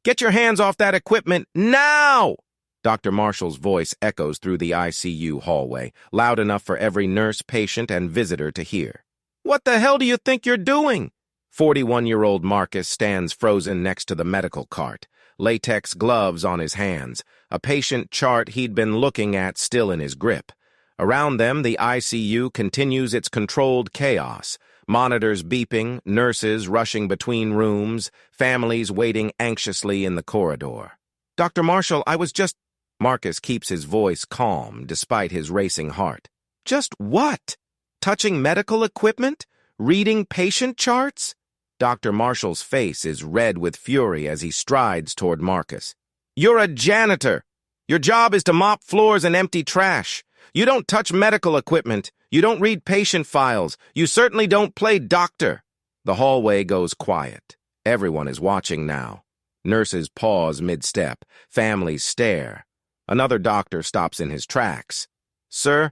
Get your hands off that equipment now! Dr. Marshall's voice echoes through the ICU hallway, loud enough for every nurse, patient, and visitor to hear. What the hell do you think you're doing? 41-year-old Marcus stands frozen next to the medical cart, latex gloves on his hands, a patient chart he'd been looking at still in his grip. Around them, the ICU continues its controlled chaos, monitors beeping, nurses rushing between rooms, families waiting anxiously in the corridor. Dr. Marshall, I was just... Marcus keeps his voice calm despite his racing heart. Just what? Touching medical equipment? Reading patient charts? Dr. Marshall's face is red with fury as he strides toward Marcus. You're a janitor. Your job is to mop floors and empty trash. You don't touch medical equipment. You don't read patient files. You certainly don't play doctor. The hallway goes quiet. Everyone is watching now. Nurses pause mid-step. Families stare. Another doctor stops in his tracks. Sir,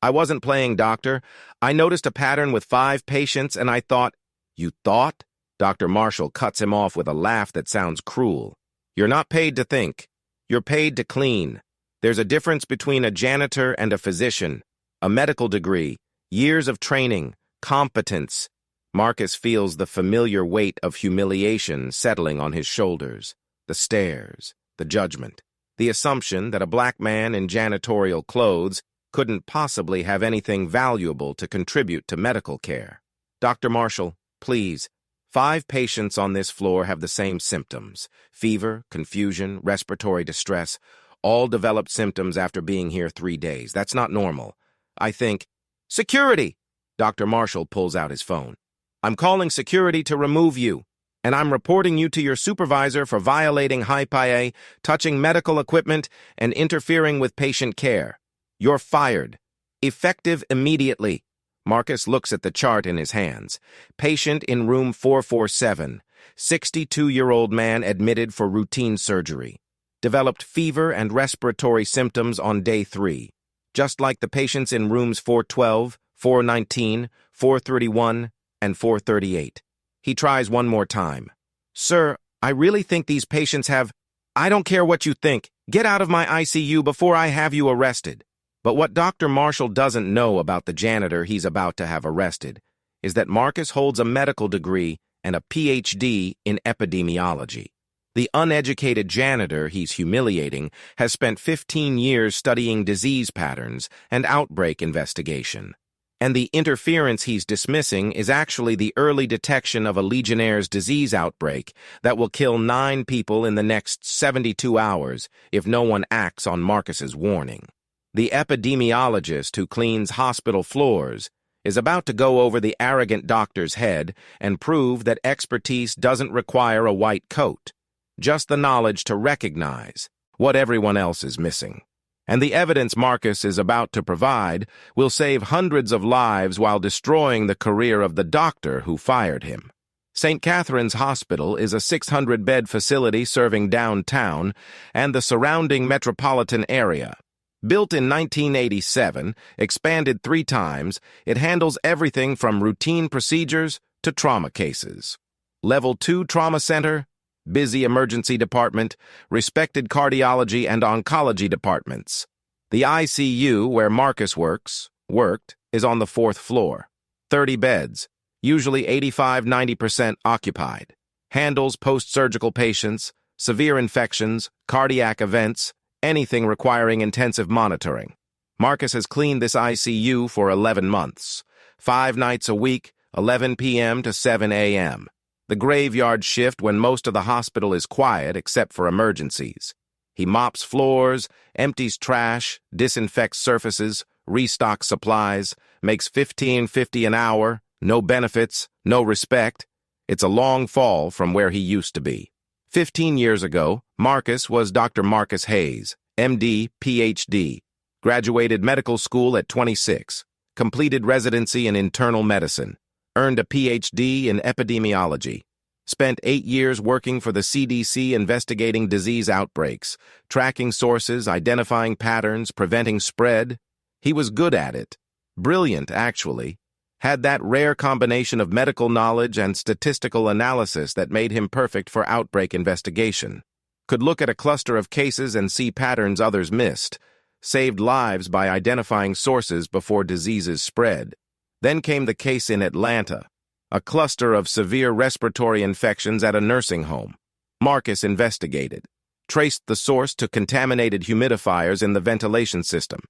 I wasn't playing doctor. I noticed a pattern with 5 patients and I thought... You thought? Dr. Marshall cuts him off with a laugh that sounds cruel. You're not paid to think. You're paid to clean. There's a difference between a janitor and a physician. A medical degree, years of training, competence. Marcus feels the familiar weight of humiliation settling on his shoulders. The stares, the judgment, the assumption that a black man in janitorial clothes couldn't possibly have anything valuable to contribute to medical care. Dr. Marshall, please. 5 patients on this floor have the same symptoms. Fever, confusion, respiratory distress. All developed symptoms after being here 3 days. That's not normal. I think... Security! Dr. Marshall pulls out his phone. I'm calling security to remove you, and I'm reporting you to your supervisor for violating HIPAA, touching medical equipment, and interfering with patient care. You're fired. Effective immediately. Marcus looks at the chart in his hands. Patient in room 447. 62-year-old man admitted for routine surgery. Developed fever and respiratory symptoms on day 3. Just like the patients in rooms 412, 419, 431, and 438. He tries one more time. Sir, I really think these patients have... I don't care what you think. Get out of my ICU before I have you arrested. But what Dr. Marshall doesn't know about the janitor he's about to have arrested is that Marcus holds a medical degree and a PhD in epidemiology. The uneducated janitor he's humiliating has spent 15 years studying disease patterns and outbreak investigation. And the interference he's dismissing is actually the early detection of a Legionnaire's disease outbreak that will kill 9 people in the next 72 hours if no one acts on Marcus's warning. The epidemiologist who cleans hospital floors is about to go over the arrogant doctor's head and prove that expertise doesn't require a white coat, just the knowledge to recognize what everyone else is missing. And the evidence Marcus is about to provide will save hundreds of lives while destroying the career of the doctor who fired him. St. Catherine's Hospital is a 600-bed facility serving downtown and the surrounding metropolitan area. Built in 1987, expanded 3 times, it handles everything from routine procedures to trauma cases. Level 2 trauma center, busy emergency department, respected cardiology and oncology departments. The ICU, where Marcus worked, is on the 4th floor. 30 beds, usually 85–90% occupied. Handles post-surgical patients, severe infections, cardiac events, anything requiring intensive monitoring. Marcus has cleaned this ICU for 11 months, 5 nights a week, 11 p.m. to 7 a.m. The graveyard shift when most of the hospital is quiet except for emergencies. He mops floors, empties trash, disinfects surfaces, restocks supplies, makes $15.50 an hour, no benefits, no respect. It's a long fall from where he used to be. 15 years ago, Marcus was Dr. Marcus Hayes, MD, PhD, graduated medical school at 26, completed residency in internal medicine, earned a PhD in epidemiology, spent 8 years working for the CDC investigating disease outbreaks, tracking sources, identifying patterns, preventing spread. He was good at it. Brilliant, actually. Had that rare combination of medical knowledge and statistical analysis that made him perfect for outbreak investigation. could look at a cluster of cases and see patterns others missed, saved lives by identifying sources before diseases spread. Then came the case in Atlanta, a cluster of severe respiratory infections at a nursing home. Marcus investigated, traced the source to contaminated humidifiers in the ventilation system,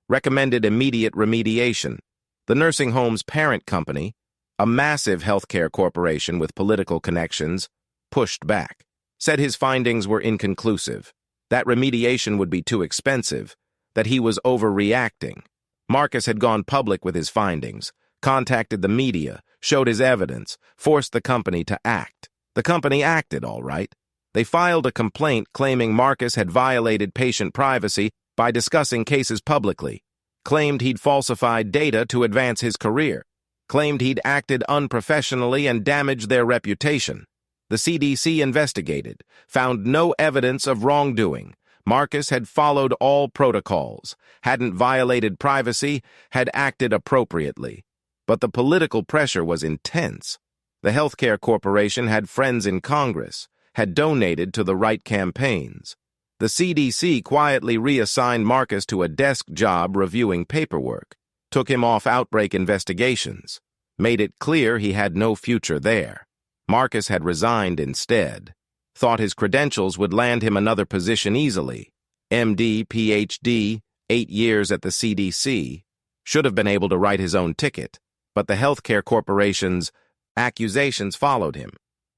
recommended immediate remediation. The nursing home's parent company, a massive healthcare corporation with political connections, pushed back, said his findings were inconclusive, that remediation would be too expensive, that he was overreacting. Marcus had gone public with his findings, contacted the media, showed his evidence, forced the company to act. The company acted, all right. They filed a complaint claiming Marcus had violated patient privacy by discussing cases publicly, claimed he'd falsified data to advance his career, claimed he'd acted unprofessionally and damaged their reputation. The CDC investigated, found no evidence of wrongdoing. Marcus had followed all protocols, hadn't violated privacy, had acted appropriately. But the political pressure was intense. The healthcare corporation had friends in Congress, had donated to the right campaigns. The CDC quietly reassigned Marcus to a desk job reviewing paperwork, took him off Outbreak investigations, made it clear he had no future there. Marcus had resigned instead, thought his credentials would land him another position easily. MD, PhD, 8 years at the CDC, should have been able to write his own ticket, but the healthcare corporation's accusations followed him.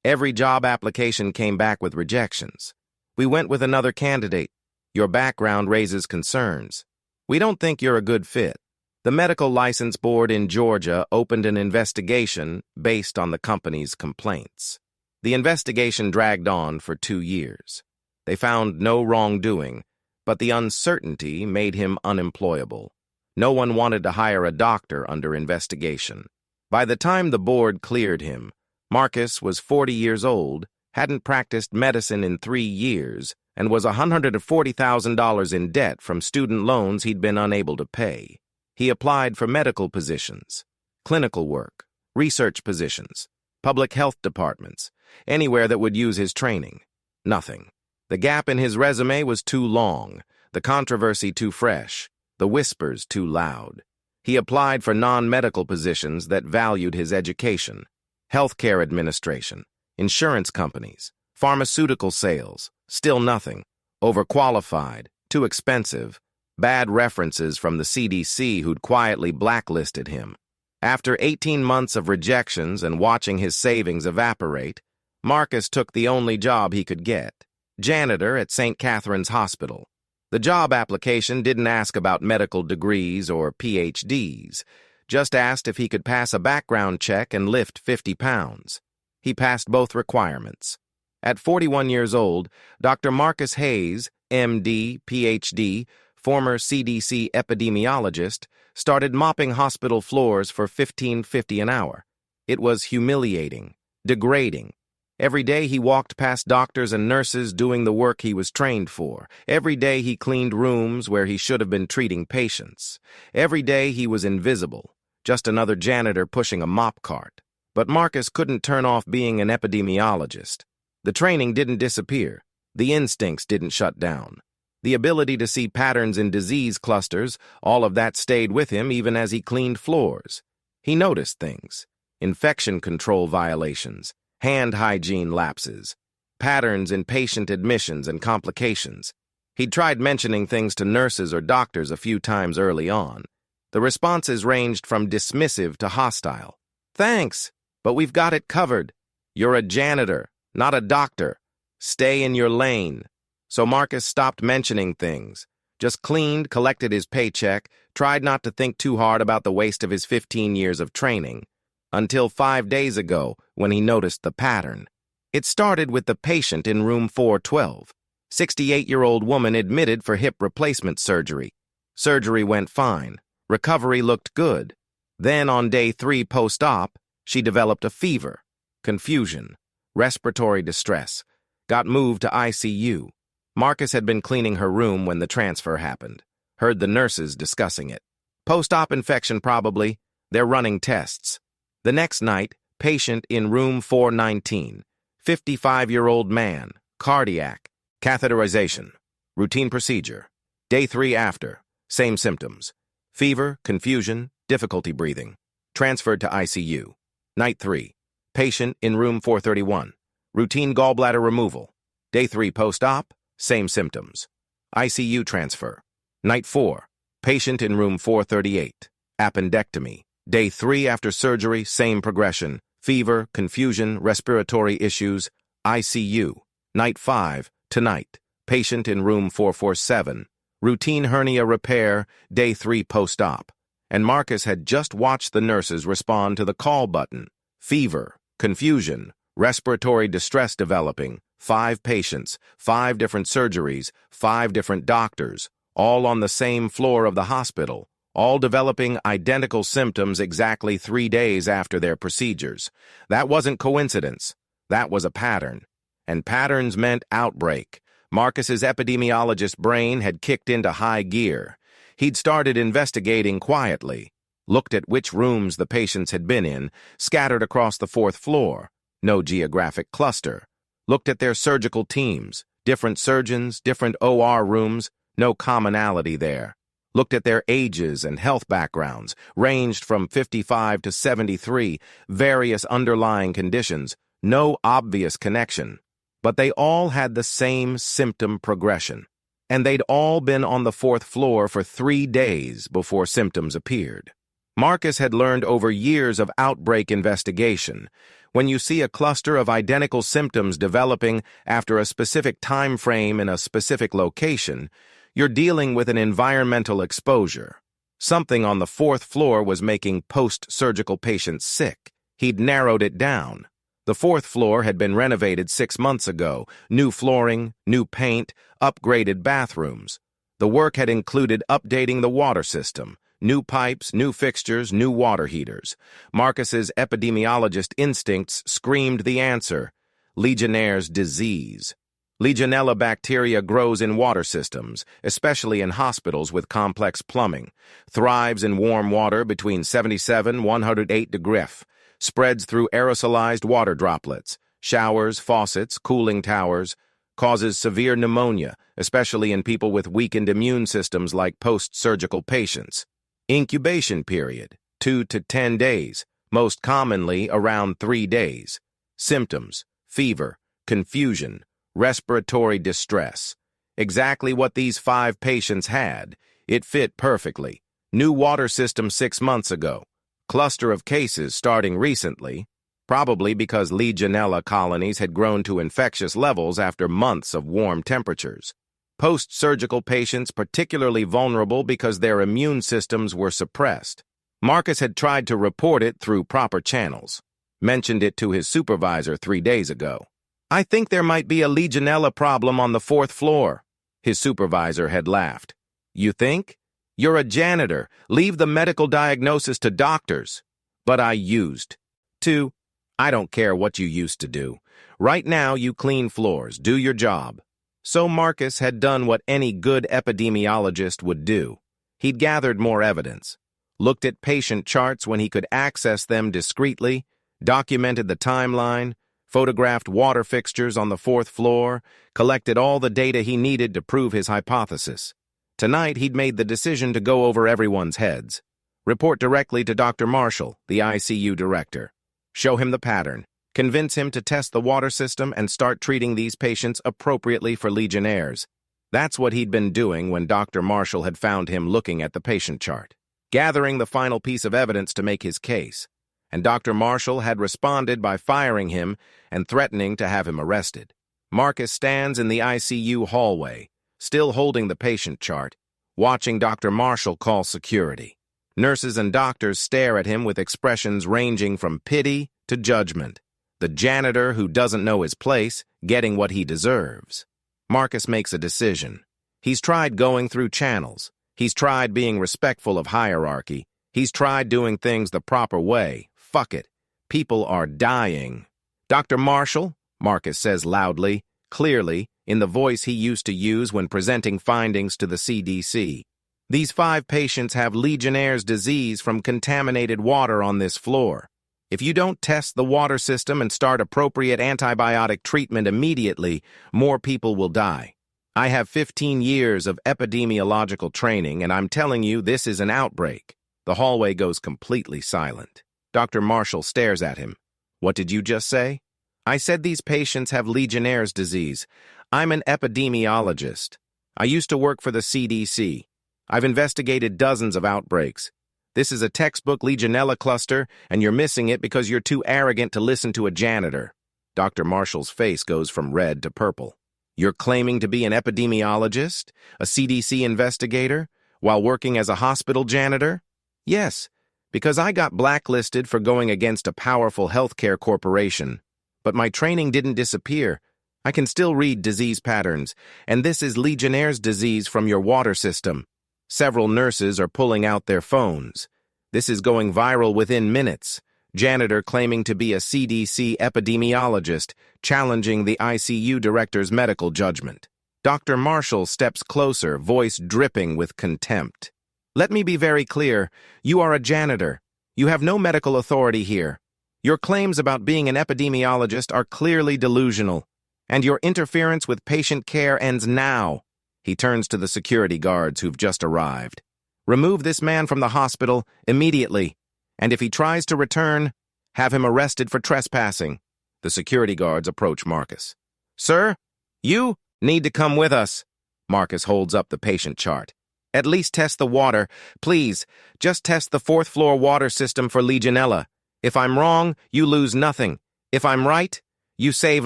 Every job application came back with rejections. We went with another candidate. Your background raises concerns. We don't think you're a good fit. The Medical License Board in Georgia opened an investigation based on the company's complaints. The investigation dragged on for 2 years. They found no wrongdoing, but the uncertainty made him unemployable. No one wanted to hire a doctor under investigation. By the time the board cleared him, Marcus was 40 years old, hadn't practiced medicine in 3 years, and was $140,000 in debt from student loans he'd been unable to pay. He applied for medical positions, clinical work, research positions, public health departments, anywhere that would use his training. Nothing. The gap in his resume was too long, the controversy too fresh, the whispers too loud. He applied for non-medical positions that valued his education, healthcare administration, insurance companies, pharmaceutical sales, still nothing. Overqualified, too expensive, bad references from the CDC who'd quietly blacklisted him. After 18 months of rejections and watching his savings evaporate, Marcus took the only job he could get, janitor at St. Catherine's Hospital. The job application didn't ask about medical degrees or PhDs, just asked if he could pass a background check and lift 50 pounds. He passed both requirements. At 41 years old, Dr. Marcus Hayes, MD, PhD, former CDC epidemiologist, started mopping hospital floors for $15.50 an hour. It was humiliating, degrading. Every day he walked past doctors and nurses doing the work he was trained for. Every day he cleaned rooms where he should have been treating patients. Every day he was invisible, just another janitor pushing a mop cart. But Marcus couldn't turn off being an epidemiologist. The training didn't disappear. The instincts didn't shut down. The ability to see patterns in disease clusters, all of that stayed with him even as he cleaned floors. He noticed things. Infection control violations, hand hygiene lapses, patterns in patient admissions and complications. He'd tried mentioning things to nurses or doctors a few times early on. The responses ranged from dismissive to hostile. "Thanks, but we've got it covered. You're a janitor, not a doctor. Stay in your lane." So Marcus stopped mentioning things, just cleaned, collected his paycheck, tried not to think too hard about the waste of his 15 years of training, until 5 days ago when he noticed the pattern. It started with the patient in room 412, 68-year-old woman admitted for hip replacement surgery. Surgery went fine. Recovery looked good. Then on day 3 post-op, she developed a fever, confusion, respiratory distress, got moved to ICU. Marcus had been cleaning her room when the transfer happened. Heard the nurses discussing it. Post-op infection probably. They're running tests. The next night, patient in room 419, 55-year-old man, cardiac, Catheterization. Routine procedure. Day 3 after. Same symptoms. Fever, confusion, difficulty breathing. Transferred to ICU. Night 3. Patient in room 431. Routine gallbladder removal. Day 3 post-op. Same symptoms. ICU transfer. Night 4. Patient in room 438. Appendectomy. Day 3 after surgery, same progression. Fever, confusion, respiratory issues. ICU. Night 5. Tonight. Patient in room 447. Routine hernia repair. Day 3 post-op. And Marcus had just watched the nurses respond to the call button. Fever, confusion, respiratory distress developing. 5 patients, 5 different surgeries, 5 different doctors, all on the same floor of the hospital, all developing identical symptoms exactly 3 days after their procedures. That wasn't coincidence. That was a pattern. And patterns meant outbreak. Marcus's epidemiologist brain had kicked into high gear. He'd started investigating quietly, looked at which rooms the patients had been in, scattered across the 4th floor, no geographic cluster. Looked at their surgical teams, different surgeons, different OR rooms, no commonality there. Looked at their ages and health backgrounds, ranged from 55 to 73, various underlying conditions, no obvious connection. But they all had the same symptom progression, and they'd all been on the 4th floor for 3 days before symptoms appeared. Marcus had learned over years of outbreak investigation. When you see a cluster of identical symptoms developing after a specific time frame in a specific location, you're dealing with an environmental exposure. Something on the 4th floor was making post-surgical patients sick. He'd narrowed it down. The 4th floor had been renovated 6 months ago. New flooring, new paint, upgraded bathrooms. The work had included updating the water system. New pipes, new fixtures, new water heaters. Marcus's epidemiologist instincts screamed the answer: Legionnaire's disease. Legionella bacteria grows in water systems, especially in hospitals with complex plumbing, thrives in warm water between 77 and 108 degrees, spreads through aerosolized water droplets, showers, faucets, cooling towers, causes severe pneumonia, especially in people with weakened immune systems like post-surgical patients. Incubation period, 2 to 10 days, most commonly around 3 days. Symptoms: fever, confusion, respiratory distress. Exactly what these 5 patients had. It fit perfectly. New water system 6 months ago. Cluster of cases starting recently, probably because Legionella colonies had grown to infectious levels after months of warm temperatures. Post-surgical patients particularly vulnerable because their immune systems were suppressed. Marcus had tried to report it through proper channels. Mentioned it to his supervisor 3 days ago. "I think there might be a Legionella problem on the 4th floor." His supervisor had laughed. "You think? You're a janitor. Leave the medical diagnosis to doctors." "But I used to." "I don't care what you used to do. Right now you clean floors. Do your job." So Marcus had done what any good epidemiologist would do. He'd gathered more evidence, looked at patient charts when he could access them discreetly, documented the timeline, photographed water fixtures on the 4th floor, collected all the data he needed to prove his hypothesis. Tonight he'd made the decision to go over everyone's heads. Report directly to Dr. Marshall, the ICU director. Show him the pattern. Convince him to test the water system and start treating these patients appropriately for Legionnaires. That's what he'd been doing when Dr. Marshall had found him looking at the patient chart, gathering the final piece of evidence to make his case. And Dr. Marshall had responded by firing him and threatening to have him arrested. Marcus stands in the ICU hallway, still holding the patient chart, watching Dr. Marshall call security. Nurses and doctors stare at him with expressions ranging from pity to judgment. The janitor who doesn't know his place, getting what he deserves. Marcus makes a decision. He's tried going through channels. He's tried being respectful of hierarchy. He's tried doing things the proper way. Fuck it. People are dying. "Dr. Marshall," Marcus says loudly, clearly, in the voice he used to use when presenting findings to the CDC. "These 5 patients have Legionnaire's disease from contaminated water on this floor. If you don't test the water system and start appropriate antibiotic treatment immediately, more people will die. I have 15 years of epidemiological training, and I'm telling you this is an outbreak. The hallway goes completely silent. Dr. Marshall stares at him. What did you just say? I said these patients have Legionnaire's disease. I'm an epidemiologist. I used to work for the CDC. I've investigated dozens of outbreaks. This is a textbook Legionella cluster, and you're missing it because you're too arrogant to listen to a janitor. Dr. Marshall's face goes from red to purple. You're claiming to be an epidemiologist, a CDC investigator, while working as a hospital janitor? Yes, because I got blacklisted for going against a powerful healthcare corporation. But my training didn't disappear. I can still read disease patterns, and this is Legionnaire's disease from your water system. Several nurses are pulling out their phones. This is going viral within minutes. Janitor claiming to be a CDC epidemiologist, challenging the ICU director's medical judgment. Dr. Marshall steps closer, voice dripping with contempt. Let me be very clear. You are a janitor. You have no medical authority here. Your claims about being an epidemiologist are clearly delusional, and your interference with patient care ends now. He turns to the security guards who've just arrived. Remove this man from the hospital immediately, and if he tries to return, have him arrested for trespassing. The security guards approach Marcus. Sir, you need to come with us. Marcus holds up the patient chart. At least test the water. Please, just test the fourth-floor water system for Legionella. If I'm wrong, you lose nothing. If I'm right, you save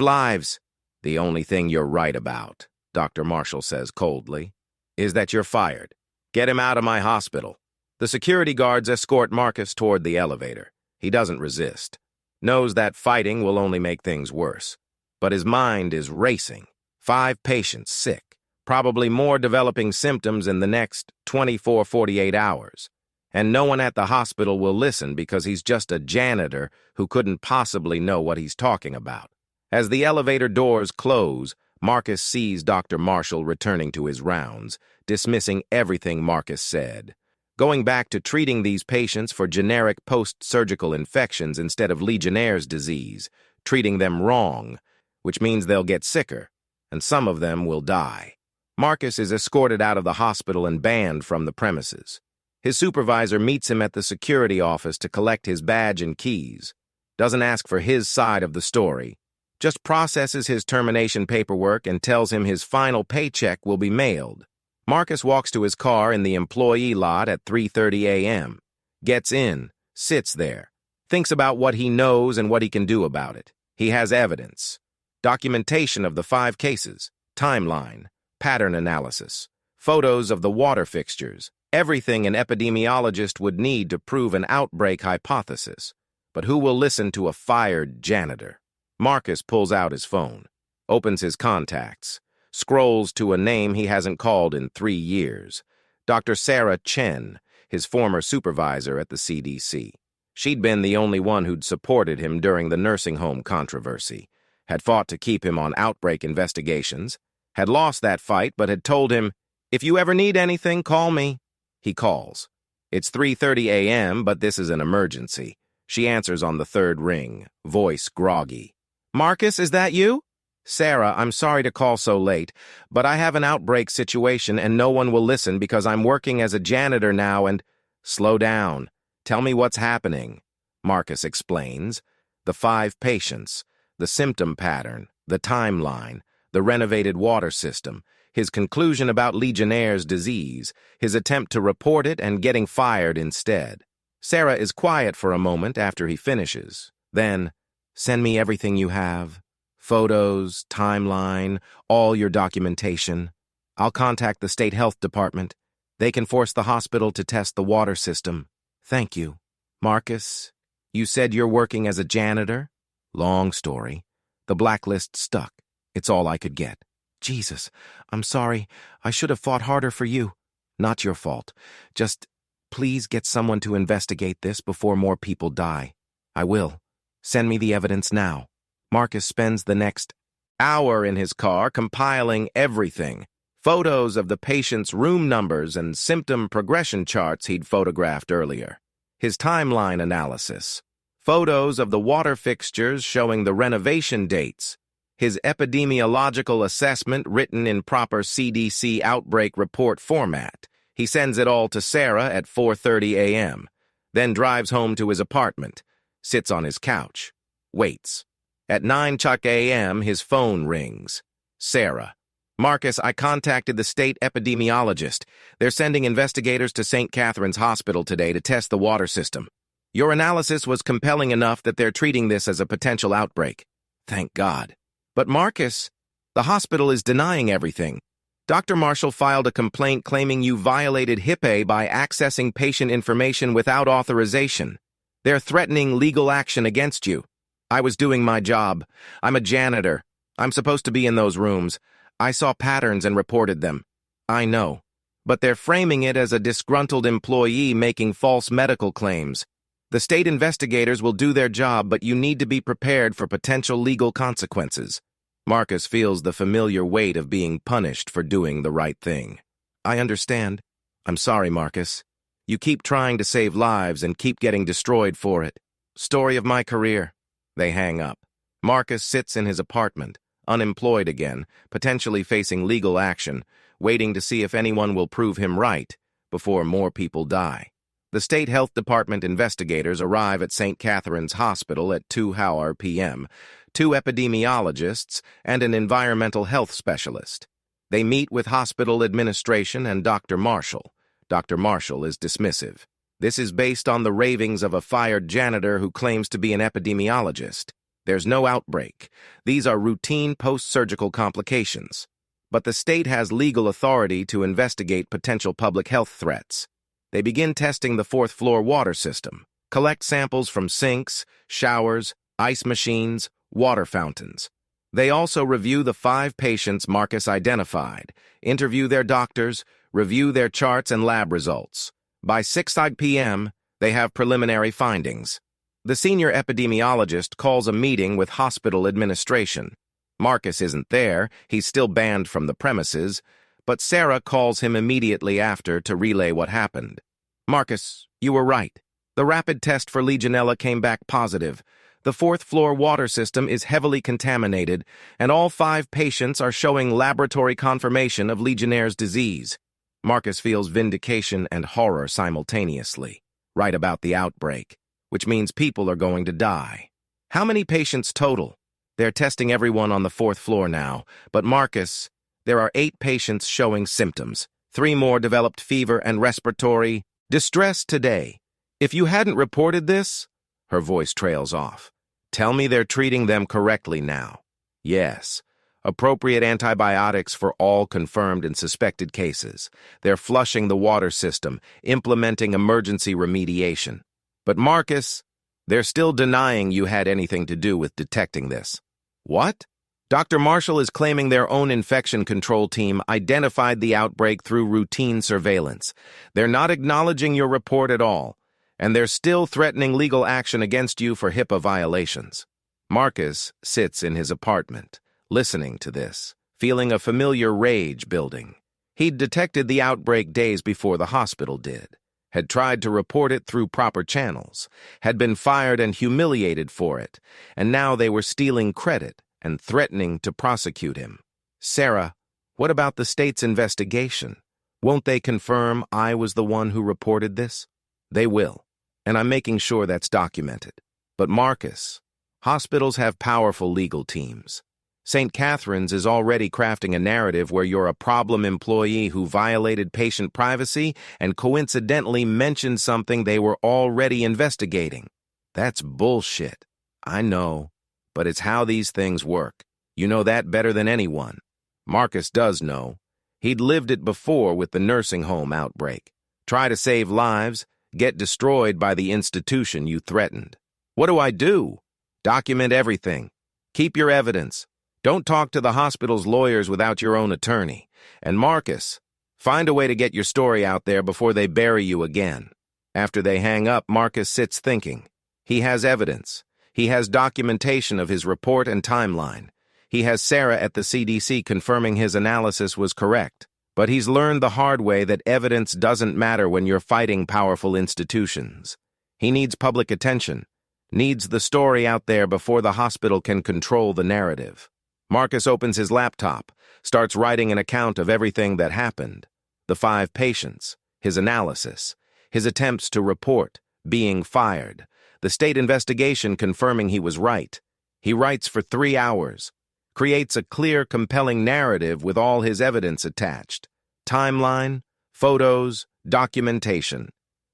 lives. The only thing you're right about, Dr. Marshall says coldly, is that you're fired. Get him out of my hospital. The security guards escort Marcus toward the elevator. He doesn't resist. Knows that fighting will only make things worse. But his mind is racing. 5 patients sick. Probably more developing symptoms in the next 24-48 hours. And no one at the hospital will listen because he's just a janitor who couldn't possibly know what he's talking about. As the elevator doors close, Marcus sees Dr. Marshall returning to his rounds, dismissing everything Marcus said. Going back to treating these patients for generic post-surgical infections instead of Legionnaire's disease, treating them wrong, which means they'll get sicker, and some of them will die. Marcus is escorted out of the hospital and banned from the premises. His supervisor meets him at the security office to collect his badge and keys. Doesn't ask for his side of the story. Just processes his termination paperwork and tells him his final paycheck will be mailed. Marcus walks to his car in the employee lot at 3:30 a.m. Gets in, sits there, thinks about what he knows and what he can do about it. He has evidence. Documentation of the 5 cases, timeline, pattern analysis, photos of the water fixtures, everything an epidemiologist would need to prove an outbreak hypothesis. But who will listen to a fired janitor? Marcus pulls out his phone, opens his contacts, scrolls to a name he hasn't called in 3 years. Dr. Sarah Chen, his former supervisor at the CDC. She'd been the only one who'd supported him during the nursing home controversy, had fought to keep him on outbreak investigations, had lost that fight but had told him, "If you ever need anything, call me." He calls. It's 3:30 a.m., but this is an emergency. She answers on the 3rd ring, voice groggy. "Marcus, is that you?" "Sarah, I'm sorry to call so late, but I have an outbreak situation and no one will listen because I'm working as a janitor now and—" "Slow down. Tell me what's happening." Marcus explains. The 5 patients, the symptom pattern, the timeline, the renovated water system, his conclusion about Legionnaire's disease, his attempt to report it and getting fired instead. Sarah is quiet for a moment after he finishes. Then, "Send me everything you have. Photos, timeline, all your documentation. I'll contact the state health department. They can force the hospital to test the water system. Thank you." "Marcus, you said you're working as a janitor?" "Long story. The blacklist stuck. It's all I could get." "Jesus, I'm sorry. I should have fought harder for you." "Not your fault. Just, please get someone to investigate this before more people die." "I will. Send me the evidence now." Marcus spends the next hour in his car compiling everything. Photos of the patient's room numbers and symptom progression charts he'd photographed earlier. His timeline analysis. Photos of the water fixtures showing the renovation dates. His epidemiological assessment written in proper CDC outbreak report format. He sends it all to Sarah at 4:30 a.m., then drives home to his apartment, sits on his couch, waits. At 9 a.m., his phone rings. Sarah. Marcus, I contacted the state epidemiologist. They're sending investigators to St. Catherine's Hospital today to test the water system. Your analysis was compelling enough that they're treating this as a potential outbreak. Thank God. But Marcus, the hospital is denying everything. Dr. Marshall filed a complaint claiming you violated HIPAA by accessing patient information without authorization. They're threatening legal action against you. I was doing my job. I'm a janitor. I'm supposed to be in those rooms. I saw patterns and reported them. I know. But they're framing it as a disgruntled employee making false medical claims. The state investigators will do their job, but you need to be prepared for potential legal consequences. Marcus feels the familiar weight of being punished for doing the right thing. I understand. I'm sorry, Marcus. You keep trying to save lives and keep getting destroyed for it. Story of my career. They hang up. Marcus sits in his apartment, unemployed again, potentially facing legal action, waiting to see if anyone will prove him right before more people die. The State Health Department investigators arrive at St. Catherine's Hospital at 2 p.m., 2 epidemiologists and an environmental health specialist. They meet with hospital administration and Dr. Marshall. Dr. Marshall is dismissive. This is based on the ravings of a fired janitor who claims to be an epidemiologist. There's no outbreak. These are routine post-surgical complications. But the state has legal authority to investigate potential public health threats. They begin testing the fourth-floor water system, collect samples from sinks, showers, ice machines, water fountains. They also review the 5 patients Marcus identified, interview their doctors, review their charts and lab results. By 6 p.m., they have preliminary findings. The senior epidemiologist calls a meeting with hospital administration. Marcus isn't there, he's still banned from the premises, but Sarah calls him immediately after to relay what happened. Marcus, you were right. The rapid test for Legionella came back positive. The fourth-floor water system is heavily contaminated, and all 5 patients are showing laboratory confirmation of Legionnaire's disease. Marcus feels vindication and horror simultaneously. Right about the outbreak, which means people are going to die. How many patients total? They're testing everyone on the 4th floor now, but Marcus, there are 8 patients showing symptoms. 3 more developed fever and respiratory distress today. If you hadn't reported this, her voice trails off. Tell me they're treating them correctly now. Yes. Appropriate antibiotics for all confirmed and suspected cases. They're flushing the water system, implementing emergency remediation. But Marcus, they're still denying you had anything to do with detecting this. What? Dr. Marshall is claiming their own infection control team identified the outbreak through routine surveillance. They're not acknowledging your report at all, and they're still threatening legal action against you for HIPAA violations. Marcus sits in his apartment, listening to this, feeling a familiar rage building. He'd detected the outbreak days before the hospital did, had tried to report it through proper channels, had been fired and humiliated for it, and now they were stealing credit and threatening to prosecute him. Sarah, what about the state's investigation? Won't they confirm I was the one who reported this? They will, and I'm making sure that's documented. But Marcus, hospitals have powerful legal teams. St. Catherine's is already crafting a narrative where you're a problem employee who violated patient privacy and coincidentally mentioned something they were already investigating. That's bullshit. I know, but it's how these things work. You know that better than anyone. Marcus does know. He'd lived it before with the nursing home outbreak. Try to save lives, get destroyed by the institution you threatened. What do? Document everything. Keep your evidence. Don't talk to the hospital's lawyers without your own attorney. And Marcus, find a way to get your story out there before they bury you again. After they hang up, Marcus sits thinking. He has evidence. He has documentation of his report and timeline. He has Sarah at the CDC confirming his analysis was correct. But he's learned the hard way that evidence doesn't matter when you're fighting powerful institutions. He needs public attention. Needs the story out there before the hospital can control the narrative. Marcus opens his laptop, starts writing an account of everything that happened. The 5 patients, his analysis, his attempts to report, being fired, the state investigation confirming he was right. He writes for 3 hours, creates a clear, compelling narrative with all his evidence attached. Timeline, photos, documentation.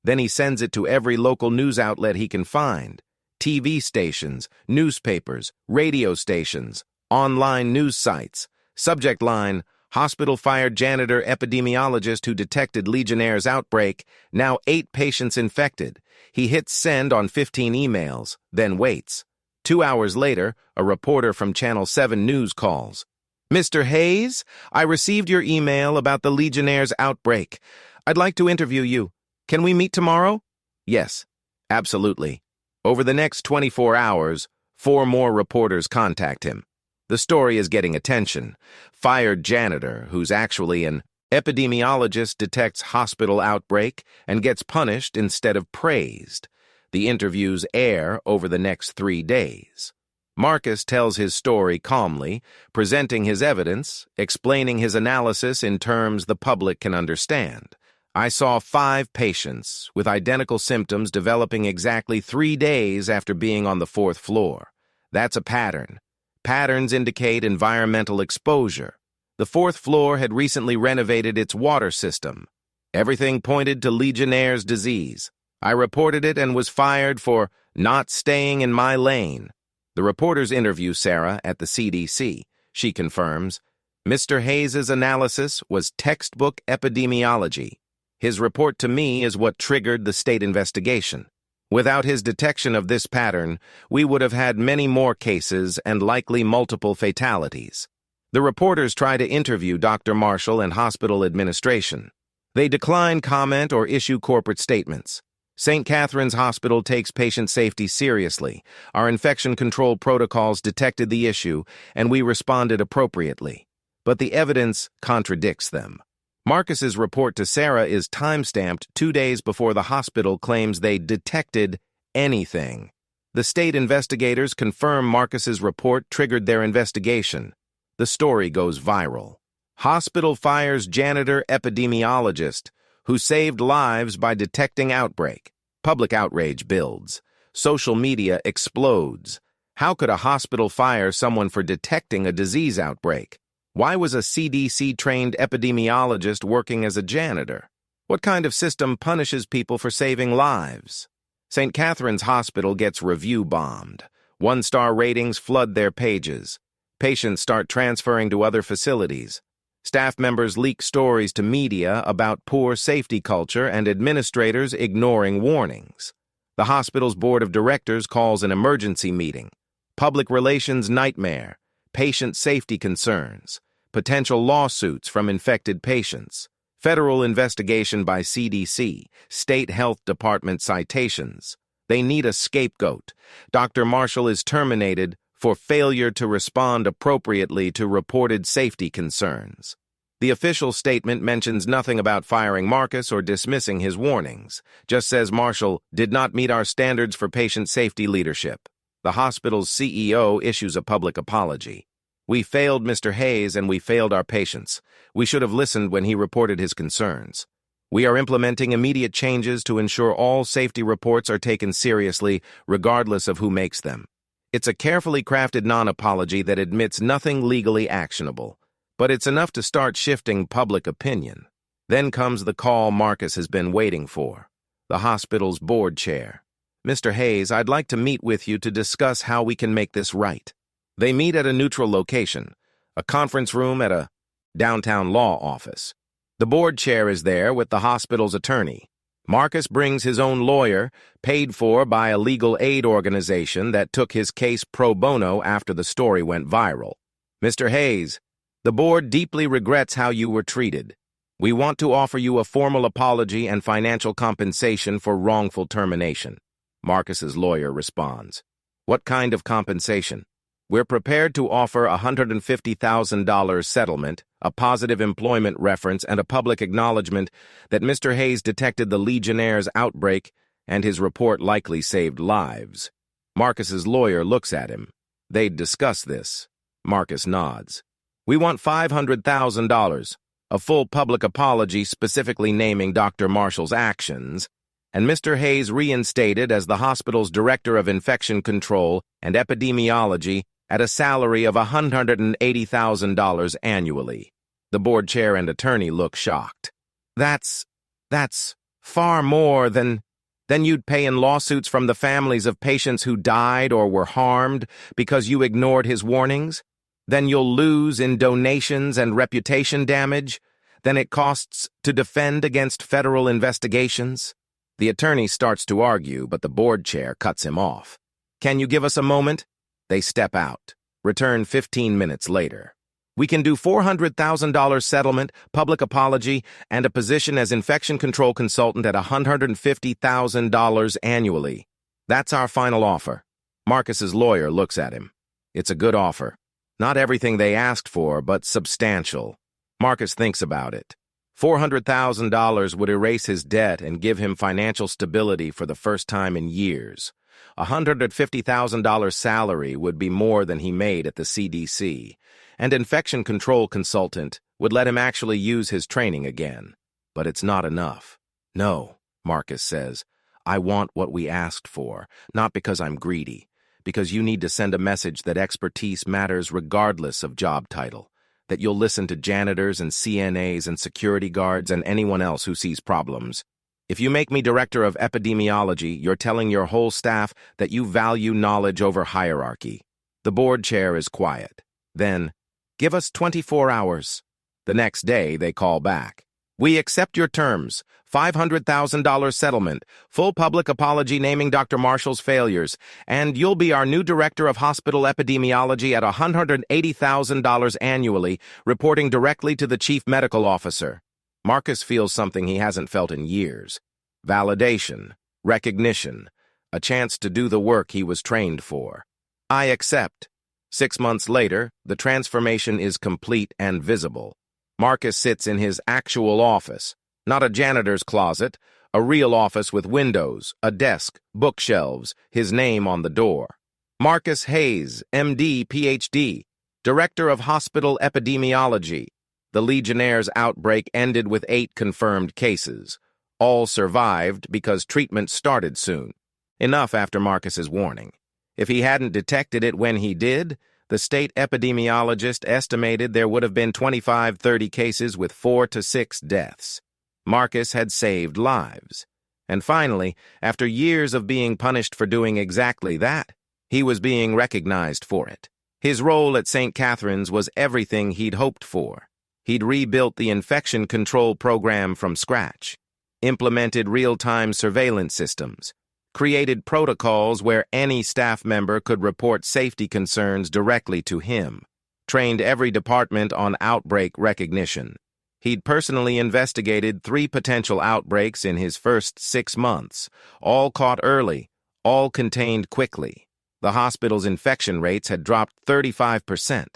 Then he sends it to every local news outlet he can find. TV stations, newspapers, radio stations, online news sites. Subject line, hospital fired janitor epidemiologist who detected Legionnaire's outbreak, now 8 patients infected. He hits send on 15 emails, then waits. 2 hours later, a reporter from Channel 7 News calls. Mr. Hayes, I received your email about the Legionnaire's outbreak. I'd like to interview you. Can we meet tomorrow? Yes, absolutely. Over the next 24 hours, 4 more reporters contact him. The story is getting attention. Fired janitor, who's actually an epidemiologist, detects hospital outbreak and gets punished instead of praised. The interviews air over the next 3 days. Marcus tells his story calmly, presenting his evidence, explaining his analysis in terms the public can understand. I saw 5 patients with identical symptoms developing exactly 3 days after being on the 4th floor. That's a pattern. Patterns indicate environmental exposure. The 4th floor had recently renovated its water system. Everything pointed to Legionnaire's disease. I reported it and was fired for not staying in my lane. The reporters interview Sarah at the CDC. She confirms, Mr. Hayes's analysis was textbook epidemiology. His report to me is what triggered the state investigation. Without his detection of this pattern, we would have had many more cases and likely multiple fatalities. The reporters try to interview Dr. Marshall and hospital administration. They decline comment or issue corporate statements. St. Catherine's Hospital takes patient safety seriously. Our infection control protocols detected the issue, and we responded appropriately. But the evidence contradicts them. Marcus's report to Sarah is time-stamped 2 days before the hospital claims they detected anything. The state investigators confirm Marcus's report triggered their investigation. The story goes viral. Hospital fires janitor epidemiologist who saved lives by detecting outbreak. Public outrage builds. Social media explodes. How could a hospital fire someone for detecting a disease outbreak? Why was a CDC-trained epidemiologist working as a janitor? What kind of system punishes people for saving lives? St. Catherine's Hospital gets review bombed. 1-star ratings flood their pages. Patients start transferring to other facilities. Staff members leak stories to media about poor safety culture and administrators ignoring warnings. The hospital's board of directors calls an emergency meeting. Public relations nightmare. Patient safety concerns, potential lawsuits from infected patients, federal investigation by CDC, state health department citations. They need a scapegoat. Dr. Marshall is terminated for failure to respond appropriately to reported safety concerns. The official statement mentions nothing about firing Marcus or dismissing his warnings, just says Marshall did not meet our standards for patient safety leadership. The hospital's CEO issues a public apology. We failed Mr. Hayes and we failed our patients. We should have listened when he reported his concerns. We are implementing immediate changes to ensure all safety reports are taken seriously, regardless of who makes them. It's a carefully crafted non-apology that admits nothing legally actionable, but it's enough to start shifting public opinion. Then comes the call Marcus has been waiting for, the hospital's board chair. Mr. Hayes, I'd like to meet with you to discuss how we can make this right. They meet at a neutral location, a conference room at a downtown law office. The board chair is there with the hospital's attorney. Marcus brings his own lawyer, paid for by a legal aid organization that took his case pro bono after the story went viral. Mr. Hayes, the board deeply regrets how you were treated. We want to offer you a formal apology and financial compensation for wrongful termination. Marcus's lawyer responds, What kind of compensation? We're prepared to offer a $150,000 settlement, a positive employment reference, and a public acknowledgement that Mr. Hayes detected the Legionnaire's outbreak and his report likely saved lives. Marcus's lawyer looks at him. They'd discuss this. Marcus nods. We want $500,000, a full public apology specifically naming Dr. Marshall's actions, and Mr. Hayes reinstated as the hospital's Director of Infection Control and Epidemiology at a salary of $180,000 annually. The board chair and attorney look shocked. That's far more than you'd pay in lawsuits from the families of patients who died or were harmed because you ignored his warnings. Then you'll lose in donations and reputation damage. Than it costs to defend against federal investigations. The attorney starts to argue, but the board chair cuts him off. Can you give us a moment? They step out. Return 15 minutes later. We can do $400,000 settlement, public apology, and a position as infection control consultant at $150,000 annually. That's our final offer. Marcus's lawyer looks at him. It's a good offer. Not everything they asked for, but substantial. Marcus thinks about it. $400,000 would erase his debt and give him financial stability for the first time in years. A $150,000 salary would be more than he made at the CDC, and infection control consultant would let him actually use his training again. But it's not enough. No, Marcus says, I want what we asked for, not because I'm greedy, because you need to send a message that expertise matters regardless of job title. That you'll listen to janitors and CNAs and security guards and anyone else who sees problems. If you make me Director of Epidemiology, you're telling your whole staff that you value knowledge over hierarchy. The board chair is quiet. Then, give us 24 hours. The next day, they call back. We accept your terms. $500,000 settlement, full public apology naming Dr. Marshall's failures, and you'll be our new Director of Hospital Epidemiology at $180,000 annually, reporting directly to the Chief Medical Officer. Marcus feels something he hasn't felt in years. Validation, recognition, a chance to do the work he was trained for. I accept. 6 months later, the transformation is complete and visible. Marcus sits in his actual office. Not a janitor's closet, a real office with windows, a desk, bookshelves, his name on the door. Marcus Hayes, MD, PhD, Director of Hospital Epidemiology. The Legionnaire's outbreak ended with 8 confirmed cases. All survived because treatment started soon. Enough after Marcus's warning. If he hadn't detected it when he did, the state epidemiologist estimated there would have been 25-30 cases with 4 to 6 deaths. Marcus had saved lives. And finally, after years of being punished for doing exactly that, he was being recognized for it. His role at St. Catherine's was everything he'd hoped for. He'd rebuilt the infection control program from scratch, implemented real-time surveillance systems, created protocols where any staff member could report safety concerns directly to him, trained every department on outbreak recognition. He'd personally investigated 3 potential outbreaks in his first 6 months, all caught early, all contained quickly. The hospital's infection rates had dropped 35%.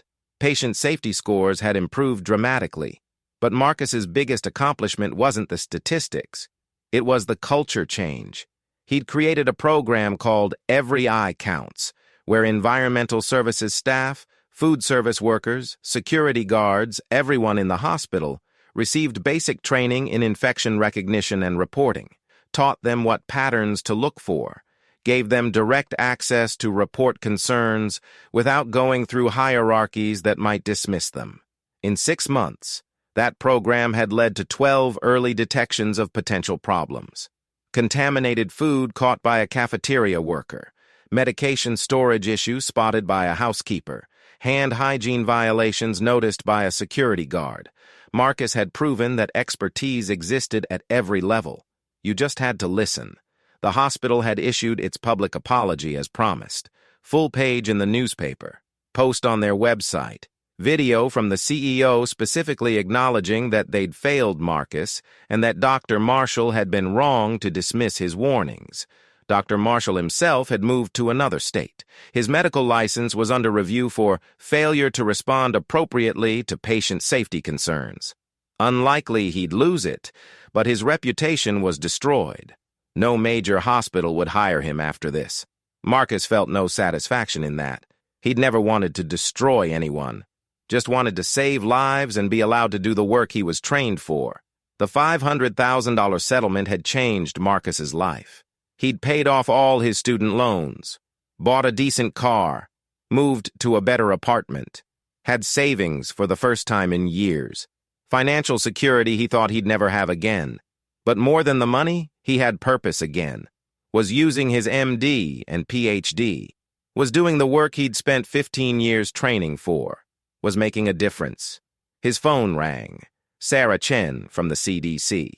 Patient safety scores had improved dramatically. But Marcus's biggest accomplishment wasn't the statistics. It was the culture change. He'd created a program called Every Eye Counts, where environmental services staff, food service workers, security guards, everyone in the hospital, received basic training in infection recognition and reporting, taught them what patterns to look for, gave them direct access to report concerns without going through hierarchies that might dismiss them. In 6 months, that program had led to 12 early detections of potential problems. Contaminated food caught by a cafeteria worker, medication storage issues spotted by a housekeeper, hand hygiene violations noticed by a security guard. Marcus had proven that expertise existed at every level. You just had to listen. The hospital had issued its public apology as promised. Full page in the newspaper. Post on their website. Video from the CEO specifically acknowledging that they'd failed Marcus and that Dr. Marshall had been wrong to dismiss his warnings. Dr. Marshall himself had moved to another state. His medical license was under review for failure to respond appropriately to patient safety concerns. Unlikely he'd lose it, but his reputation was destroyed. No major hospital would hire him after this. Marcus felt no satisfaction in that. He'd never wanted to destroy anyone, just wanted to save lives and be allowed to do the work he was trained for. The $500,000 settlement had changed Marcus's life. He'd paid off all his student loans, bought a decent car, moved to a better apartment, had savings for the first time in years. Financial security he thought he'd never have again. But more than the money, he had purpose again. Was using his MD and PhD. Was doing the work he'd spent 15 years training for. Was making a difference. His phone rang. Sarah Chen from the CDC.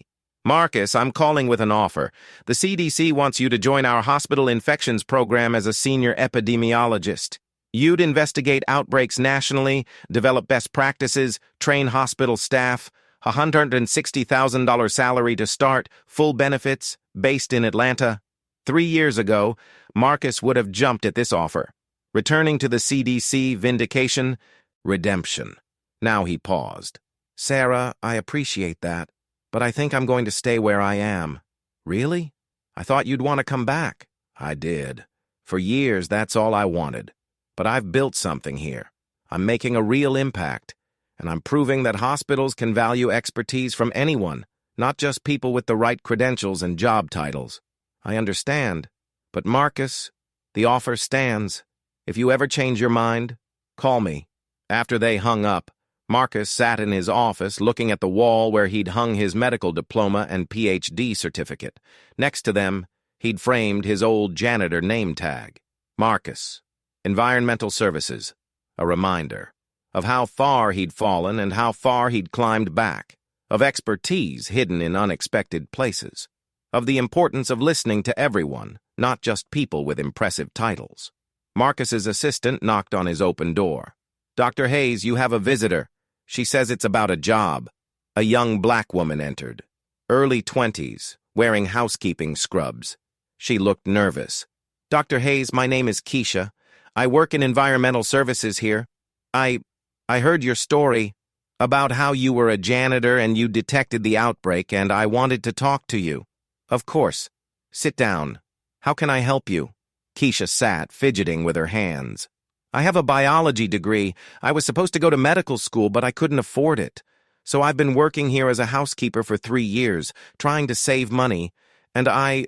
Marcus, I'm calling with an offer. The CDC wants you to join our hospital infections program as a senior epidemiologist. You'd investigate outbreaks nationally, develop best practices, train hospital staff, $160,000 salary to start, full benefits, based in Atlanta. 3 years ago, Marcus would have jumped at this offer. Returning to the CDC, vindication, redemption. Now he paused. Sarah, I appreciate that, but I think I'm going to stay where I am. Really? I thought you'd want to come back. I did. For years, that's all I wanted. But I've built something here. I'm making a real impact, and I'm proving that hospitals can value expertise from anyone, not just people with the right credentials and job titles. I understand. But Marcus, the offer stands. If you ever change your mind, call me. After they hung up, Marcus sat in his office looking at the wall where he'd hung his medical diploma and PhD certificate. Next to them, he'd framed his old janitor name tag. Marcus, Environmental Services, a reminder of how far he'd fallen and how far he'd climbed back, of expertise hidden in unexpected places, of the importance of listening to everyone, not just people with impressive titles. Marcus's assistant knocked on his open door. Dr. Hayes, you have a visitor. She says it's about a job. A young black woman entered, early 20s, wearing housekeeping scrubs. She looked nervous. Dr. Hayes, my name is Keisha. I work in environmental services here. I heard your story about how you were a janitor and you detected the outbreak, and I wanted to talk to you. Of course. Sit down. How can I help you? Keisha sat, fidgeting with her hands. I have a biology degree. I was supposed to go to medical school, but I couldn't afford it. So I've been working here as a housekeeper for 3 years, trying to save money, and I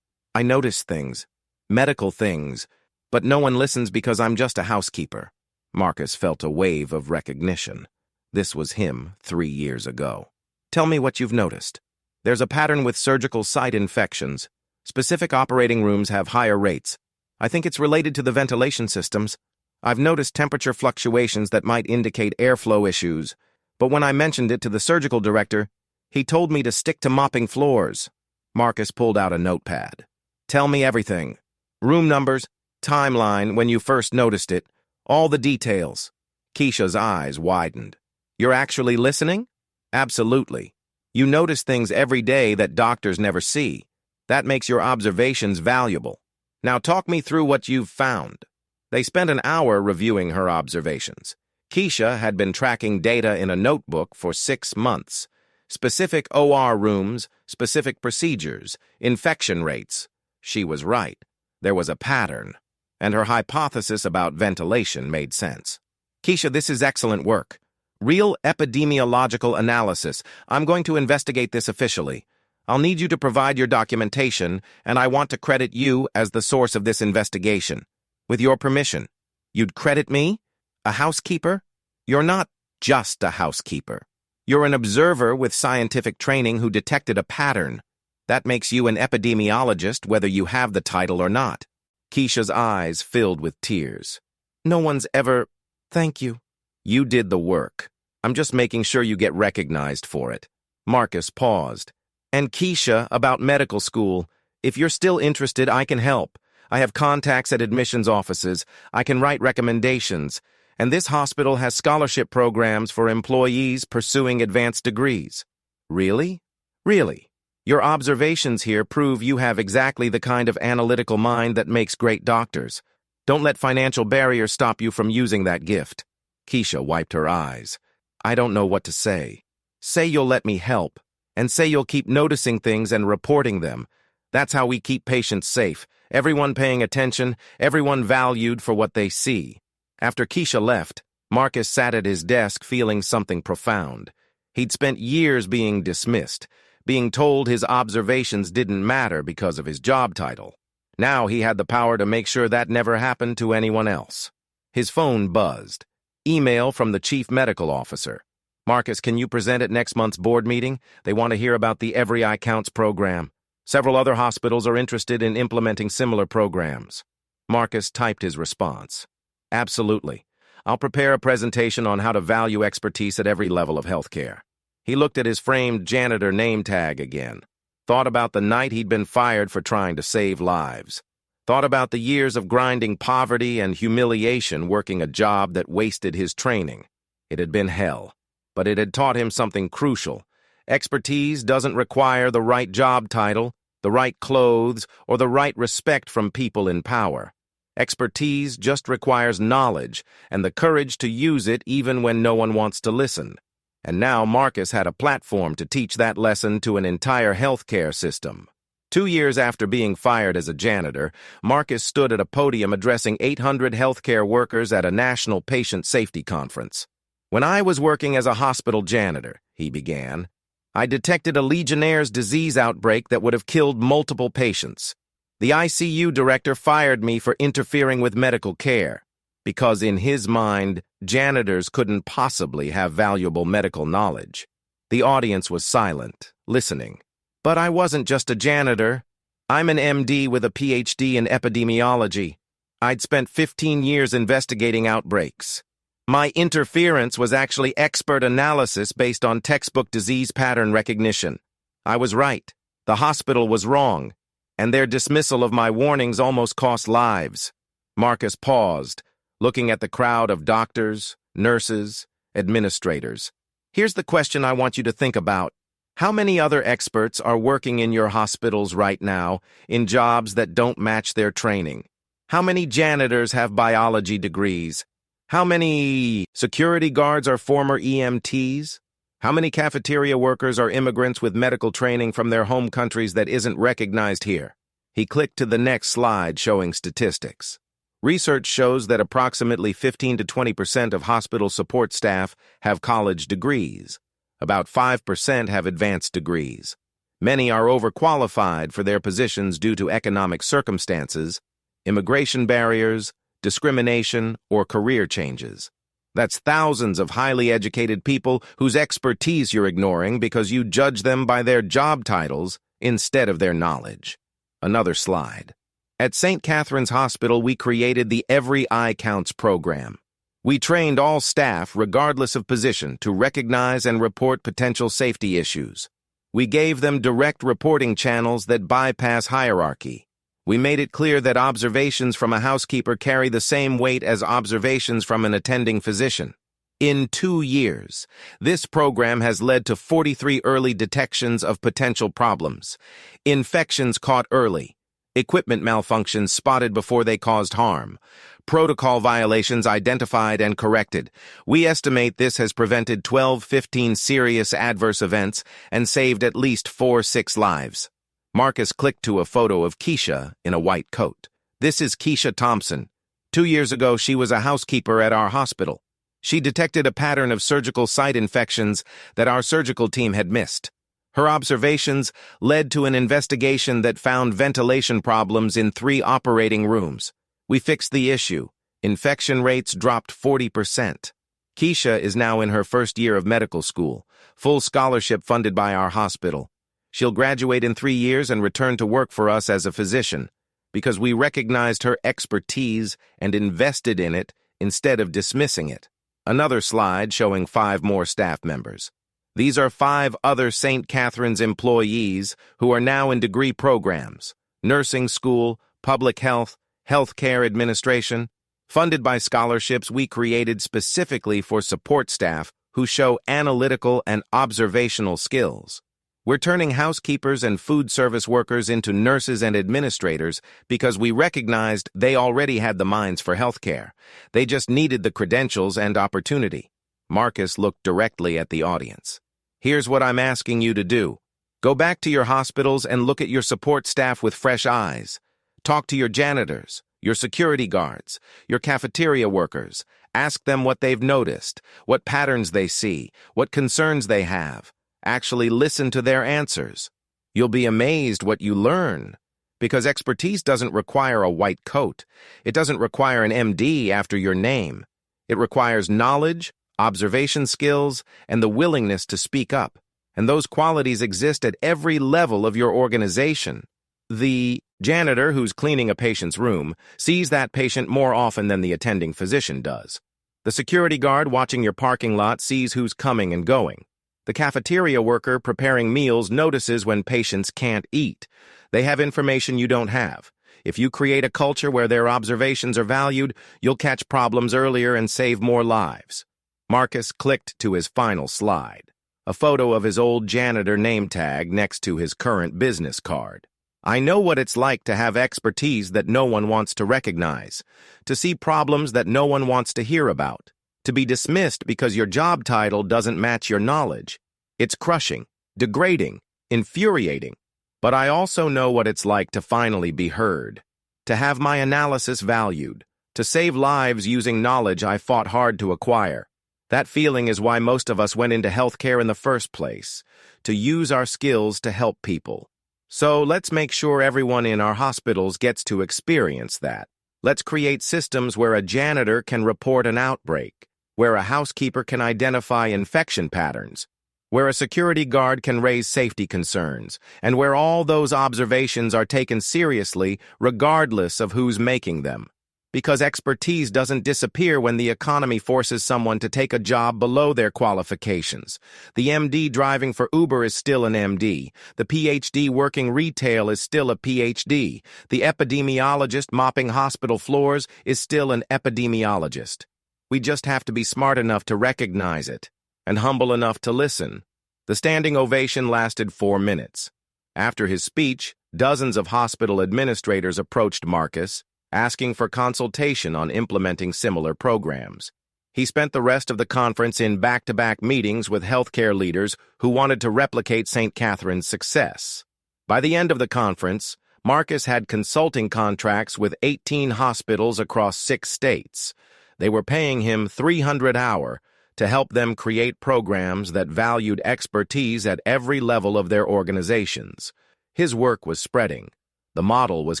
notice things. Medical things. But no one listens because I'm just a housekeeper. Marcus felt a wave of recognition. This was him 3 years ago. Tell me what you've noticed. There's a pattern with surgical site infections. Specific operating rooms have higher rates. I think it's related to the ventilation systems. I've noticed temperature fluctuations that might indicate airflow issues, but when I mentioned it to the surgical director, he told me to stick to mopping floors. Marcus pulled out a notepad. Tell me everything. Room numbers, timeline, when you first noticed it, all the details. Keisha's eyes widened. You're actually listening? Absolutely. You notice things every day that doctors never see. That makes your observations valuable. Now talk me through what you've found. They spent an hour reviewing her observations. Keisha had been tracking data in a notebook for 6 months. Specific OR rooms, specific procedures, infection rates. She was right. There was a pattern, and her hypothesis about ventilation made sense. Keisha, this is excellent work. Real epidemiological analysis. I'm going to investigate this officially. I'll need you to provide your documentation, and I want to credit you as the source of this investigation. With your permission. You'd credit me? A housekeeper? You're not just a housekeeper. You're an observer with scientific training who detected a pattern. That makes you an epidemiologist whether you have the title or not. Keisha's eyes filled with tears. No one's ever... Thank you. You did the work. I'm just making sure you get recognized for it. Marcus paused. And Keisha, about medical school. If you're still interested, I can help. I have contacts at admissions offices. I can write recommendations. And this hospital has scholarship programs for employees pursuing advanced degrees. Really? Really? Your observations here prove you have exactly the kind of analytical mind that makes great doctors. Don't let financial barriers stop you from using that gift. Keisha wiped her eyes. I don't know what to say. Say you'll let me help. And say you'll keep noticing things and reporting them. That's how we keep patients safe, Everyone paying attention, everyone valued for what they see. After Keisha left, Marcus sat at his desk feeling something profound. He'd spent years being dismissed, being told his observations didn't matter because of his job title. Now he had the power to make sure that never happened to anyone else. His phone buzzed. Email from the chief medical officer. Marcus, can you present at next month's board meeting? They want to hear about the Every Eye Counts program. Several other hospitals are interested in implementing similar programs. Marcus typed his response. Absolutely. I'll prepare a presentation on how to value expertise at every level of healthcare. He looked at his framed janitor name tag again. Thought about the night he'd been fired for trying to save lives. Thought about the years of grinding poverty and humiliation working a job that wasted his training. It had been hell, but it had taught him something crucial. Expertise doesn't require the right job title, the right clothes, or the right respect from people in power. Expertise just requires knowledge and the courage to use it even when no one wants to listen. And now Marcus had a platform to teach that lesson to an entire healthcare system. 2 years after being fired as a janitor, Marcus stood at a podium addressing 800 healthcare workers at a national patient safety conference. When I was working as a hospital janitor, he began, I detected a Legionnaire's disease outbreak that would have killed multiple patients. The ICU director fired me for interfering with medical care, because in his mind, janitors couldn't possibly have valuable medical knowledge. The audience was silent, listening. But I wasn't just a janitor. I'm an MD with a PhD in epidemiology. I'd spent 15 years investigating outbreaks. My interference was actually expert analysis based on textbook disease pattern recognition. I was right. The hospital was wrong, and their dismissal of my warnings almost cost lives. Marcus paused, looking at the crowd of doctors, nurses, administrators. Here's the question I want you to think about. How many other experts are working in your hospitals right now in jobs that don't match their training? How many janitors have biology degrees? How many security guards are former EMTs? How many cafeteria workers are immigrants with medical training from their home countries that isn't recognized here? He clicked to the next slide showing statistics. Research shows that approximately 15 to 20% of hospital support staff have college degrees. About 5% have advanced degrees. Many are overqualified for their positions due to economic circumstances, immigration barriers, discrimination, or career changes. That's thousands of highly educated people whose expertise you're ignoring because you judge them by their job titles instead of their knowledge. Another slide. At St. Catherine's Hospital, we created the Every Eye Counts program. We trained all staff, regardless of position, to recognize and report potential safety issues. We gave them direct reporting channels that bypass hierarchy. We made it clear that observations from a housekeeper carry the same weight as observations from an attending physician. In 2 years, this program has led to 43 early detections of potential problems, infections caught early, equipment malfunctions spotted before they caused harm, protocol violations identified and corrected. We estimate this has prevented 15 serious adverse events and saved at least 4-6 lives. Marcus clicked to a photo of Keisha in a white coat. This is Keisha Thompson. 2 years ago, she was a housekeeper at our hospital. She detected a pattern of surgical site infections that our surgical team had missed. Her observations led to an investigation that found ventilation problems in 3 operating rooms. We fixed the issue. Infection rates dropped 40%. Keisha is now in her first year of medical school, full scholarship funded by our hospital. She'll graduate in 3 years and return to work for us as a physician, because we recognized her expertise and invested in it instead of dismissing it. Another slide showing 5 more staff members. These are 5 other St. Catherine's employees who are now in degree programs, nursing school, public health, healthcare administration. Funded by scholarships we created specifically for support staff who show analytical and observational skills. We're turning housekeepers and food service workers into nurses and administrators because we recognized they already had the minds for healthcare. They just needed the credentials and opportunity. Marcus looked directly at the audience. Here's what I'm asking you to do. Go back to your hospitals and look at your support staff with fresh eyes. Talk to your janitors, your security guards, your cafeteria workers. Ask them what they've noticed, what patterns they see, what concerns they have. Actually listen to their answers. You'll be amazed what you learn. Because expertise doesn't require a white coat. It doesn't require an MD after your name. It requires knowledge, observation skills, and the willingness to speak up. And those qualities exist at every level of your organization. The janitor who's cleaning a patient's room sees that patient more often than the attending physician does. The security guard watching your parking lot sees who's coming and going. The cafeteria worker preparing meals notices when patients can't eat. They have information you don't have. If you create a culture where their observations are valued, you'll catch problems earlier and save more lives. Marcus clicked to his final slide, a photo of his old janitor name tag next to his current business card. I know what it's like to have expertise that no one wants to recognize, to see problems that no one wants to hear about, to be dismissed because your job title doesn't match your knowledge. It's crushing, degrading, infuriating. But I also know what it's like to finally be heard, to have my analysis valued, to save lives using knowledge I fought hard to acquire. That feeling is why most of us went into healthcare in the first place, to use our skills to help people. So let's make sure everyone in our hospitals gets to experience that. Let's create systems where a janitor can report an outbreak, where a housekeeper can identify infection patterns, where a security guard can raise safety concerns, and where all those observations are taken seriously regardless of who's making them. Because expertise doesn't disappear when the economy forces someone to take a job below their qualifications. The MD driving for Uber is still an MD. The PhD working retail is still a PhD. The epidemiologist mopping hospital floors is still an epidemiologist. We just have to be smart enough to recognize it, and humble enough to listen. The standing ovation lasted 4 minutes. After his speech, dozens of hospital administrators approached Marcus, asking for consultation on implementing similar programs. He spent the rest of the conference in back-to-back meetings with healthcare leaders who wanted to replicate St. Catherine's success. By the end of the conference, Marcus had consulting contracts with 18 hospitals across 6 states. They were paying him $300 an hour to help them create programs that valued expertise at every level of their organizations. His work was spreading. The model was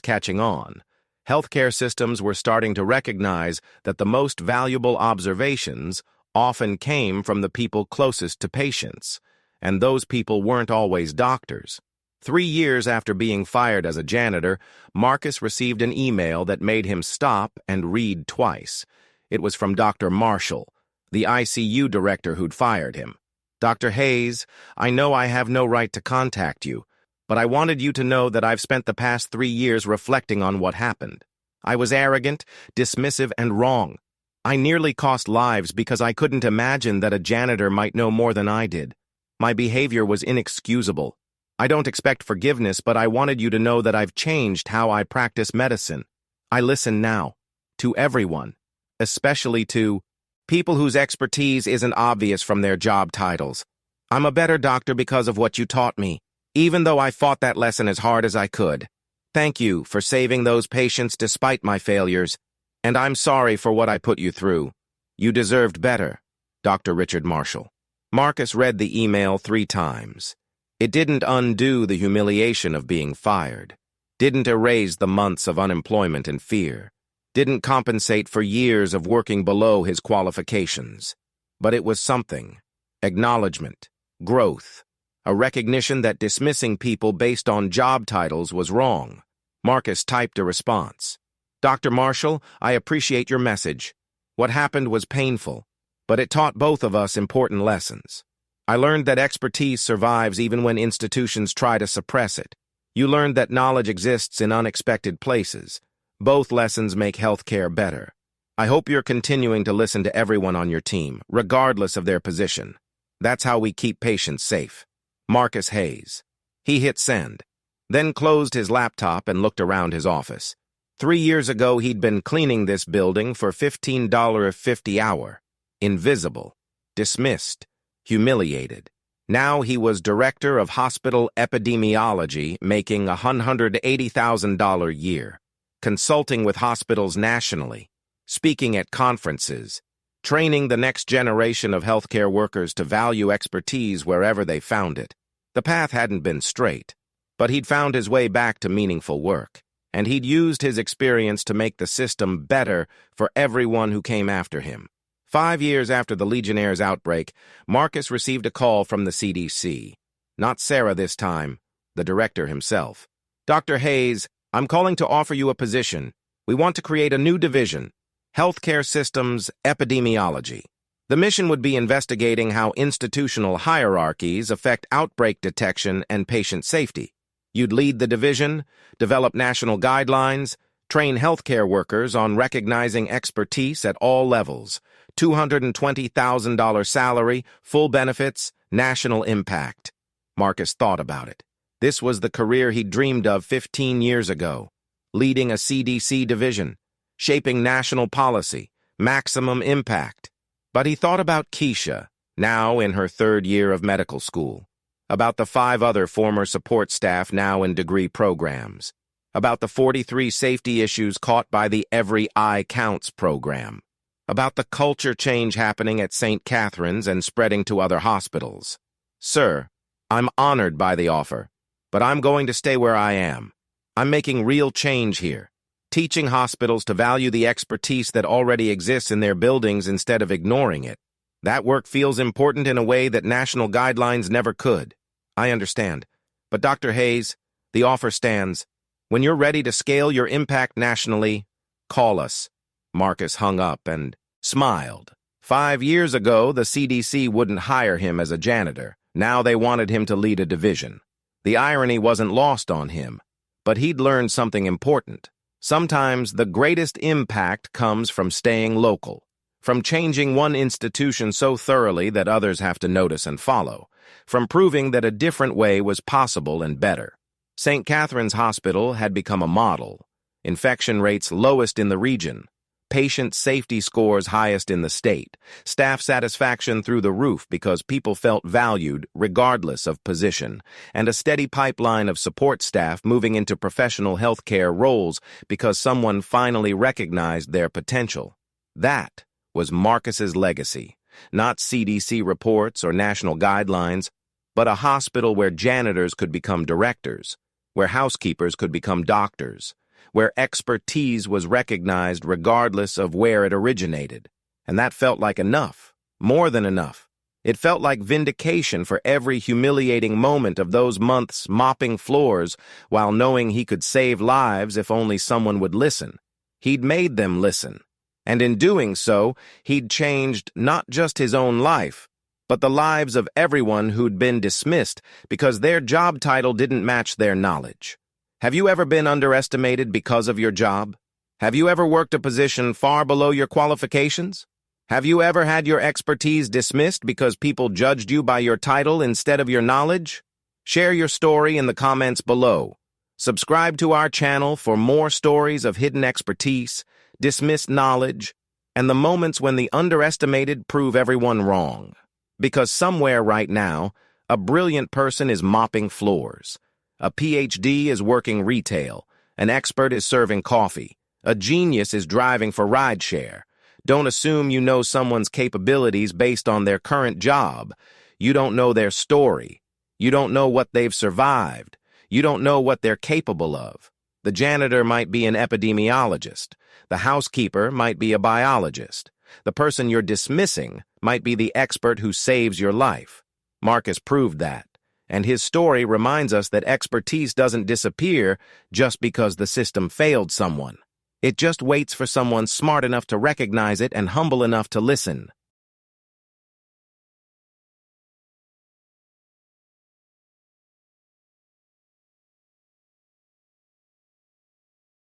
catching on. Healthcare systems were starting to recognize that the most valuable observations often came from the people closest to patients, and those people weren't always doctors. 3 years after being fired as a janitor, Marcus received an email that made him stop and read twice. It was from Dr. Marshall, the ICU director who'd fired him. Dr. Hayes, I know I have no right to contact you, but I wanted you to know that I've spent the past 3 years reflecting on what happened. I was arrogant, dismissive, and wrong. I nearly cost lives because I couldn't imagine that a janitor might know more than I did. My behavior was inexcusable. I don't expect forgiveness, but I wanted you to know that I've changed how I practice medicine. I listen now, to everyone, especially to people whose expertise isn't obvious from their job titles. I'm a better doctor because of what you taught me, even though I fought that lesson as hard as I could. Thank you for saving those patients despite my failures, and I'm sorry for what I put you through. You deserved better, Dr. Richard Marshall. Marcus read the email 3 times. It didn't undo the humiliation of being fired, didn't erase the months of unemployment and fear, didn't compensate for years of working below his qualifications. But it was something: acknowledgement, growth, a recognition that dismissing people based on job titles was wrong. Marcus typed a response. Dr. Marshall, I appreciate your message. What happened was painful, but it taught both of us important lessons. I learned that expertise survives even when institutions try to suppress it. You learned that knowledge exists in unexpected places. Both lessons make healthcare better. I hope you're continuing to listen to everyone on your team, regardless of their position. That's how we keep patients safe. Marcus Hayes. He hit send, then closed his laptop and looked around his office. 3 years ago, he'd been cleaning this building for $15.50 an hour. Invisible, dismissed, humiliated. Now he was director of hospital epidemiology, making $180,000 a year. consulting with hospitals nationally, speaking at conferences, training the next generation of healthcare workers to value expertise wherever they found it. The path hadn't been straight, but he'd found his way back to meaningful work, and he'd used his experience to make the system better for everyone who came after him. 5 years after the Legionnaires' outbreak, Marcus received a call from the CDC. Not Sarah this time, the director himself. "Dr. Hayes, I'm calling to offer you a position. We want to create a new division, Healthcare Systems Epidemiology. The mission would be investigating how institutional hierarchies affect outbreak detection and patient safety. You'd lead the division, develop national guidelines, train healthcare workers on recognizing expertise at all levels, $220,000 salary, full benefits, national impact." Marcus thought about it. This was the career he dreamed of 15 years ago, leading a CDC division, shaping national policy, maximum impact. But he thought about Keisha, now in her 3rd year of medical school, about the 5 other former support staff now in degree programs, about the 43 safety issues caught by the Every Eye Counts program, about the culture change happening at St. Catherine's and spreading to other hospitals. "Sir, I'm honored by the offer, but I'm going to stay where I am. I'm making real change here, teaching hospitals to value the expertise that already exists in their buildings instead of ignoring it. That work feels important in a way that national guidelines never could." "I understand. But Dr. Hayes, the offer stands. When you're ready to scale your impact nationally, call us." Marcus hung up and smiled. 5 years ago, the CDC wouldn't hire him as a janitor. Now they wanted him to lead a division. The irony wasn't lost on him, but he'd learned something important. Sometimes the greatest impact comes from staying local, from changing one institution so thoroughly that others have to notice and follow, from proving that a different way was possible and better. St. Catherine's Hospital had become a model. Infection rates lowest in the region, patient safety scores highest in the state, staff satisfaction through the roof because people felt valued regardless of position, and a steady pipeline of support staff moving into professional healthcare roles because someone finally recognized their potential. That was Marcus's legacy, not CDC reports or national guidelines, but a hospital where janitors could become directors, where housekeepers could become doctors, where expertise was recognized regardless of where it originated. And that felt like enough, more than enough. It felt like vindication for every humiliating moment of those months mopping floors while knowing he could save lives if only someone would listen. He'd made them listen. And in doing so, he'd changed not just his own life, but the lives of everyone who'd been dismissed because their job title didn't match their knowledge. Have you ever been underestimated because of your job? Have you ever worked a position far below your qualifications? Have you ever had your expertise dismissed because people judged you by your title instead of your knowledge? Share your story in the comments below. Subscribe to our channel for more stories of hidden expertise, dismissed knowledge, and the moments when the underestimated prove everyone wrong. Because somewhere right now, a brilliant person is mopping floors. A PhD is working retail. An expert is serving coffee. A genius is driving for rideshare. Don't assume you know someone's capabilities based on their current job. You don't know their story. You don't know what they've survived. You don't know what they're capable of. The janitor might be an epidemiologist. The housekeeper might be a biologist. The person you're dismissing might be the expert who saves your life. Marcus proved that. And his story reminds us that expertise doesn't disappear just because the system failed someone. It just waits for someone smart enough to recognize it and humble enough to listen.